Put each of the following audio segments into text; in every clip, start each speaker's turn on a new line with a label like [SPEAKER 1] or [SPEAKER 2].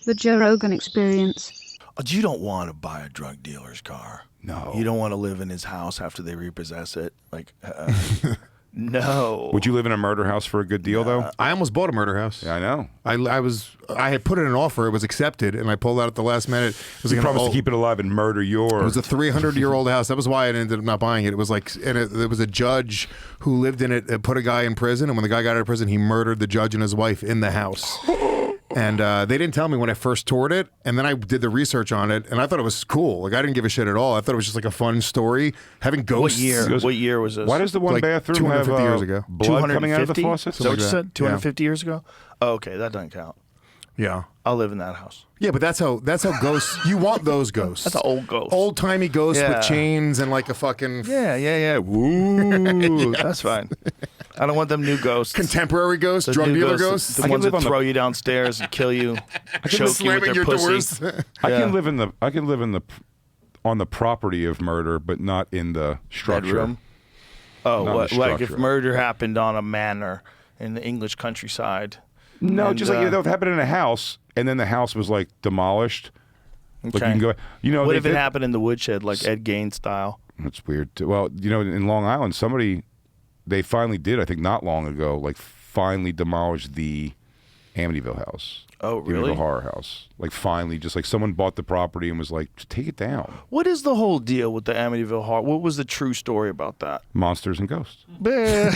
[SPEAKER 1] The Joe Rogan Experience.
[SPEAKER 2] You don't want to buy a drug dealer's car.
[SPEAKER 3] No.
[SPEAKER 2] You don't want to live in his house after they repossess it. Like, no.
[SPEAKER 3] Would you live in a murder house for a good deal, though?
[SPEAKER 4] I almost bought a murder house.
[SPEAKER 3] Yeah, I know.
[SPEAKER 4] I had put in an offer. It was accepted, and I pulled out at the last minute. It was
[SPEAKER 3] You
[SPEAKER 4] like
[SPEAKER 3] promised to keep it alive and murder your...
[SPEAKER 4] It was a 300-year-old house. That was why I ended up not buying it. It was like, and there was a judge who lived in it, put a guy in prison, and when the guy got out of prison, he murdered the judge and his wife in the house. And they didn't tell me when I first toured it, and then I did the research on it, and I thought it was cool. Like, I didn't give a shit at all. I thought it was just like a fun story. Having ghosts.
[SPEAKER 2] What year was this?
[SPEAKER 3] Why does the one
[SPEAKER 4] Like
[SPEAKER 3] bathroom
[SPEAKER 4] 250
[SPEAKER 3] have
[SPEAKER 4] years ago.
[SPEAKER 3] blood coming out of the faucet?
[SPEAKER 2] Is that what you said?
[SPEAKER 4] Yeah.
[SPEAKER 2] 250 years ago? Oh, okay, that doesn't count.
[SPEAKER 4] Yeah.
[SPEAKER 2] I'll live in that house.
[SPEAKER 4] Yeah, but that's how ghosts. You want those ghosts.
[SPEAKER 2] That's an old ghost.
[SPEAKER 4] Old timey ghosts
[SPEAKER 2] Yeah.
[SPEAKER 4] with chains and like a fucking
[SPEAKER 2] Yeah. Woo. That's fine. I don't want them new ghosts.
[SPEAKER 4] contemporary ghosts,
[SPEAKER 2] The
[SPEAKER 4] drug
[SPEAKER 2] new
[SPEAKER 4] dealer
[SPEAKER 2] ghosts,
[SPEAKER 4] ghosts.
[SPEAKER 2] The
[SPEAKER 3] I can
[SPEAKER 2] ones
[SPEAKER 3] live
[SPEAKER 2] that
[SPEAKER 3] on the-
[SPEAKER 2] throw you downstairs and kill you, choke you with
[SPEAKER 4] slamming
[SPEAKER 2] their
[SPEAKER 4] your
[SPEAKER 2] pussy.
[SPEAKER 4] doors.
[SPEAKER 3] I
[SPEAKER 2] Yeah.
[SPEAKER 3] can live in the on the property of murder, but not in the structure.
[SPEAKER 2] Bedroom. Oh,
[SPEAKER 3] Not
[SPEAKER 2] what,
[SPEAKER 3] the
[SPEAKER 2] like if
[SPEAKER 3] structure.
[SPEAKER 2] murder happened on a manor in the English countryside?
[SPEAKER 3] No,
[SPEAKER 2] And,
[SPEAKER 3] just like if it happened in a house, and then the house was like demolished. Like you
[SPEAKER 2] Okay.
[SPEAKER 3] can go. You know,
[SPEAKER 2] What
[SPEAKER 3] they
[SPEAKER 2] if it
[SPEAKER 3] did-
[SPEAKER 2] happened in the woodshed, like Ed Gein style?
[SPEAKER 3] That's weird. Well, you know, in Long Island, they finally did. I think not long ago, like finally demolished the Amityville house.
[SPEAKER 2] Oh, really?
[SPEAKER 3] Amityville horror house. Like finally, just like someone bought the property and was like, "Just take it down."
[SPEAKER 2] What is the whole deal with the Amityville horror? What was the true story about that?
[SPEAKER 3] Monsters and ghosts.
[SPEAKER 2] but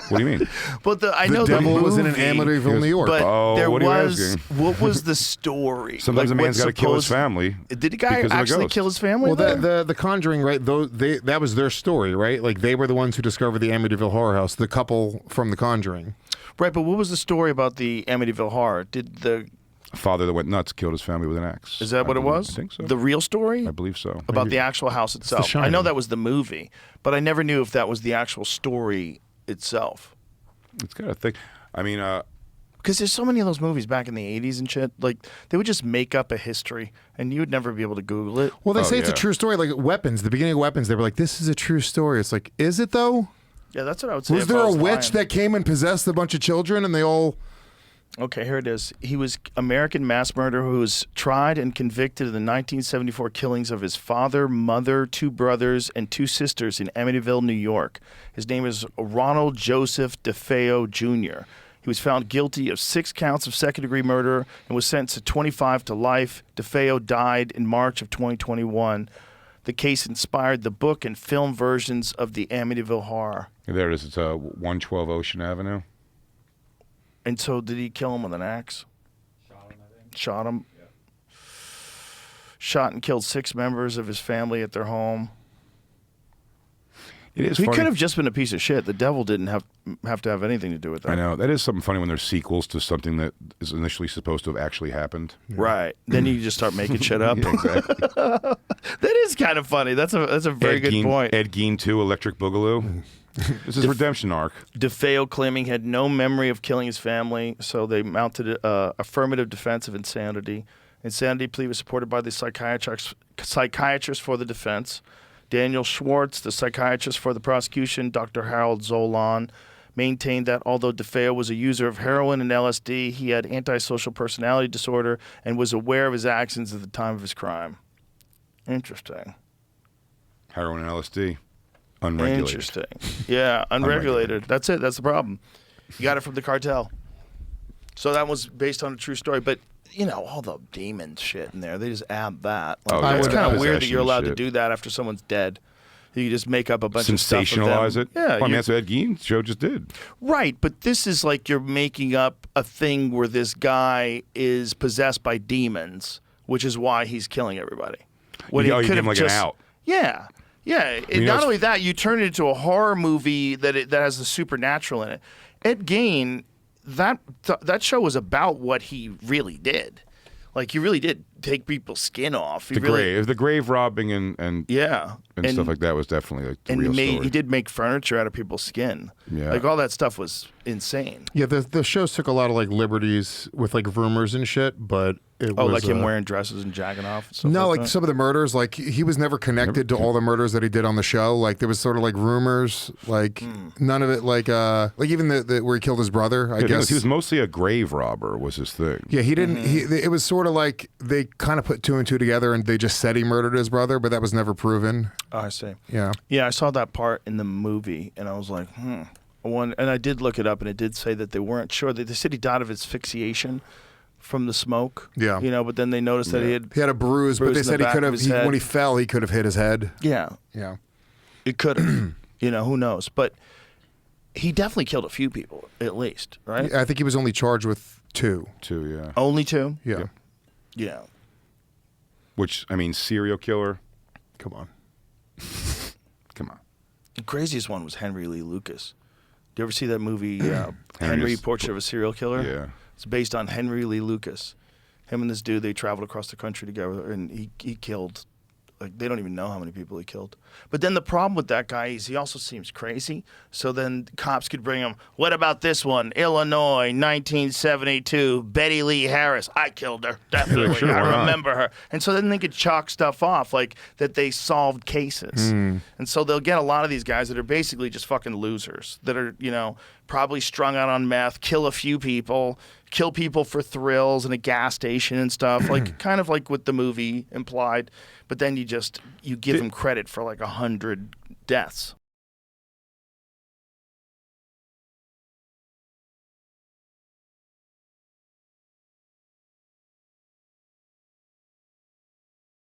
[SPEAKER 3] What do you mean?
[SPEAKER 2] I
[SPEAKER 4] The
[SPEAKER 2] know
[SPEAKER 4] devil
[SPEAKER 2] the
[SPEAKER 4] was in
[SPEAKER 2] movie,
[SPEAKER 4] an Amityville, New York.
[SPEAKER 2] But
[SPEAKER 3] Oh,
[SPEAKER 2] there
[SPEAKER 3] what are you
[SPEAKER 2] was
[SPEAKER 3] asking?
[SPEAKER 2] what was the story?
[SPEAKER 3] Sometimes
[SPEAKER 2] Like,
[SPEAKER 3] a man's
[SPEAKER 2] what's
[SPEAKER 3] got to kill his
[SPEAKER 2] supposed-
[SPEAKER 3] family.
[SPEAKER 2] Did the guy
[SPEAKER 3] because of a
[SPEAKER 2] actually
[SPEAKER 3] ghost.
[SPEAKER 2] kill his family?
[SPEAKER 4] Well,
[SPEAKER 2] there?
[SPEAKER 4] the Conjuring, right? That was their story, right? Like they were the ones who discovered the Amityville horror house. The couple from the Conjuring.
[SPEAKER 2] Right, but what was the story about the Amityville horror? Did the
[SPEAKER 3] A father that went nuts killed his family with an axe.
[SPEAKER 2] is that what it
[SPEAKER 3] believe-
[SPEAKER 2] was?
[SPEAKER 3] I think so.
[SPEAKER 2] The real story
[SPEAKER 3] I believe so.
[SPEAKER 2] about the actual house itself. I know
[SPEAKER 4] Shining.
[SPEAKER 2] that was the movie, but I never knew if that was the actual story itself.
[SPEAKER 3] It's got to think. I mean,
[SPEAKER 2] Because there's so many of those movies back in the 80s and shit. Like, they would just make up a history, and you would never be able to Google it.
[SPEAKER 4] Well, they
[SPEAKER 3] Oh,
[SPEAKER 4] say it's a
[SPEAKER 3] yeah.
[SPEAKER 4] true story. Like Weapons, the beginning of Weapons, they were like, "This is a true story." It's like, is it though?
[SPEAKER 2] Yeah, that's what I would say.
[SPEAKER 4] Was
[SPEAKER 2] if
[SPEAKER 4] there
[SPEAKER 2] I
[SPEAKER 4] a
[SPEAKER 2] was
[SPEAKER 4] witch
[SPEAKER 2] lying.
[SPEAKER 4] that came and possessed a bunch of children, and they all?
[SPEAKER 2] Okay, here it is. He was American mass murderer who was tried and convicted of the 1974 killings of his father, mother, 2 brothers, and 2 sisters in Amityville, New York. His name is Ronald Joseph DeFeo Jr. He was found guilty of 6 counts of second-degree murder and was sentenced to 25 to life. DeFeo died in March of 2021. The case inspired the book and film versions of the Amityville Horror.
[SPEAKER 3] there it is. It's 112 Ocean Avenue.
[SPEAKER 2] And so did he kill him with an axe? Shot him. Shot and killed 6 members of his family at their home.
[SPEAKER 3] It is
[SPEAKER 2] He
[SPEAKER 3] funny.
[SPEAKER 2] could have just been a piece of shit. The devil didn't have to have anything to do with that.
[SPEAKER 3] I know. That is something funny when there's sequels to something that is initially supposed to have actually happened.
[SPEAKER 2] Right. Then you just start making shit up.
[SPEAKER 3] Yeah, exactly.
[SPEAKER 2] That is kind of funny. That's a very
[SPEAKER 3] Ed
[SPEAKER 2] good
[SPEAKER 3] Gein,
[SPEAKER 2] point.
[SPEAKER 3] Ed Gein 2, Electric Boogaloo. This is redemption arc.
[SPEAKER 2] DeFeo claiming he had no memory of killing his family, so they mounted an affirmative defense of insanity. Insanity plea was supported by the psychiatrist for the defense. Daniel Schwartz, the psychiatrist for the prosecution, Dr. Harold Zolan, maintained that although DeFeo was a user of heroin and LSD, he had antisocial personality disorder and was aware of his actions at the time of his crime. Interesting.
[SPEAKER 3] Heroin and LSD. Unregulated.
[SPEAKER 2] Interesting. Yeah, unregulated. That's it. That's the problem. You got it from the cartel. So that was based on a true story. But, you know, all the demon shit in there, they just add that. Like,
[SPEAKER 3] Oh, yeah.
[SPEAKER 2] it's kind of weird that
[SPEAKER 3] Possession
[SPEAKER 2] you're allowed to
[SPEAKER 3] shit.
[SPEAKER 2] do that after someone's dead. You just make up a bunch of stuff.
[SPEAKER 3] Sensationalize it.
[SPEAKER 2] Yeah.
[SPEAKER 3] Well, I mean,
[SPEAKER 2] you-
[SPEAKER 3] that's what Ed Gein's show just did.
[SPEAKER 2] right. But this is like you're making up a thing where this guy is possessed by demons, which is why he's killing everybody. When
[SPEAKER 3] You
[SPEAKER 2] could
[SPEAKER 3] give
[SPEAKER 2] have
[SPEAKER 3] him like
[SPEAKER 2] just,
[SPEAKER 3] an out.
[SPEAKER 2] Yeah. Yeah,
[SPEAKER 3] You know,
[SPEAKER 2] not
[SPEAKER 3] it's-
[SPEAKER 2] only that, you turn it into a horror movie that has the supernatural in it. Ed Gein, that show was about what he really did. Like, he really did take people's skin off. He
[SPEAKER 3] The grave robbing and
[SPEAKER 2] yeah,
[SPEAKER 3] and stuff like that was definitely like the real story.
[SPEAKER 2] He did make furniture out of people's skin.
[SPEAKER 3] Yeah.
[SPEAKER 2] Like all that stuff was insane.
[SPEAKER 4] Yeah, the shows took a lot of like liberties with like rumors and shit, but it was
[SPEAKER 2] like him wearing dresses and jacking off and stuff
[SPEAKER 4] no,
[SPEAKER 2] like
[SPEAKER 4] like
[SPEAKER 2] that?
[SPEAKER 4] some of the murders, like he was never connected to all the murders that he did on the show. Like there was sort of like rumors, like none of it, like even the where he killed his brother. I guess
[SPEAKER 3] he was mostly a grave robber was his thing.
[SPEAKER 4] Yeah, he didn't. It was sort of like they kind of put two and two together, and they just said he murdered his brother, but that was never proven.
[SPEAKER 2] Oh, I see.
[SPEAKER 4] Yeah,
[SPEAKER 2] yeah, I saw that part in the movie, and I was like, and I did look it up, and it did say that they weren't sure. They said he died of asphyxiation from the smoke.
[SPEAKER 4] Yeah,
[SPEAKER 2] but then they noticed that he had
[SPEAKER 4] a bruise, but they said he could have when he fell, he could have hit his head.
[SPEAKER 2] Yeah, it could have. Who knows? But he definitely killed a few people, at least, right?
[SPEAKER 4] I think he was only charged with two.
[SPEAKER 3] Two, yeah.
[SPEAKER 2] Only two?
[SPEAKER 4] Yeah.
[SPEAKER 2] Yeah.
[SPEAKER 3] Which, I mean, serial killer.
[SPEAKER 4] Come on.
[SPEAKER 3] Come on.
[SPEAKER 2] The craziest one was Henry Lee Lucas. Do you ever see that movie, Henry, Portrait of a Serial Killer?
[SPEAKER 3] Yeah.
[SPEAKER 2] It's based on Henry Lee Lucas. Him and this dude, they traveled across the country together, and he killed, like, they don't even know how many people he killed. But then the problem with that guy is he also seems crazy. So then cops could bring him, what about this one? Illinois, 1972, Betty Lee Harris. I killed her. Definitely.
[SPEAKER 3] Sure, why
[SPEAKER 2] I
[SPEAKER 3] not?
[SPEAKER 2] remember her. And so then they could chalk stuff off, like that they solved cases. And so they'll get a lot of these guys that are basically just fucking losers that are, probably strung out on meth, kill a few people, kill people for thrills in a gas station and stuff, like kind of like what the movie implied. But then you give them credit for like 100 deaths.